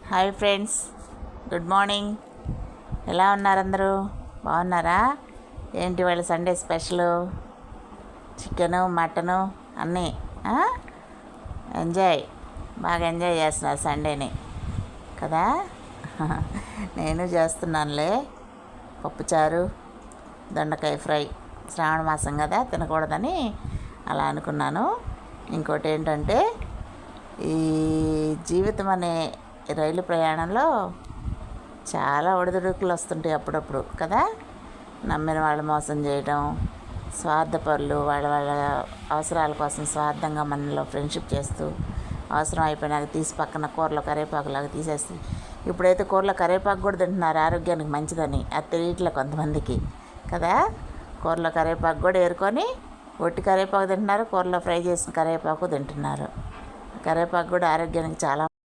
Hi friends, good morning. ఎలా ఉన్నారు అందరూ? బాగున్నారా? ఏంటి వాళ్ళ సండే స్పెషల్? చికెను, మటను అన్నీ బాగా ఎంజాయ్ చేస్తున్నారు సండేని కదా. నేను చేస్తున్నానులే. పప్పుచారు, దొండకాయ ఫ్రై. శ్రావణ మాసం కదా, తినకూడదని అలా అనుకున్నాను. ఇంకోటి ఏంటంటే, ఈ జీవితం అనే రైలు ప్రయాణంలో చాలా ఒడిదుడుకులు వస్తుంటాయి అప్పుడప్పుడు కదా. నమ్మిన వాళ్ళు మోసం చేయడం, స్వార్థపరులు వాళ్ళ వాళ్ళ అవసరాల కోసం స్వార్థంగా మనలో ఫ్రెండ్షిప్ చేస్తూ అవసరం అయిపోయినాక తీసి పక్కన కూరలో కరివేపాకులాగా తీసేసి, ఇప్పుడైతే కూరలో కరివేపాకు కూడా తింటున్నారు ఆరోగ్యానికి మంచిదని. అది తెలియట్లే కొంతమందికి కదా. కూరలో కరివేపాకు కూడా ఏరుకొని ఒట్టి కరివేపాకు తింటున్నారు, కూరలో ఫ్రై చేసిన కరివేపాకు తింటున్నారు. కరివేపాకు కూడా ఆరోగ్యానికి చాలా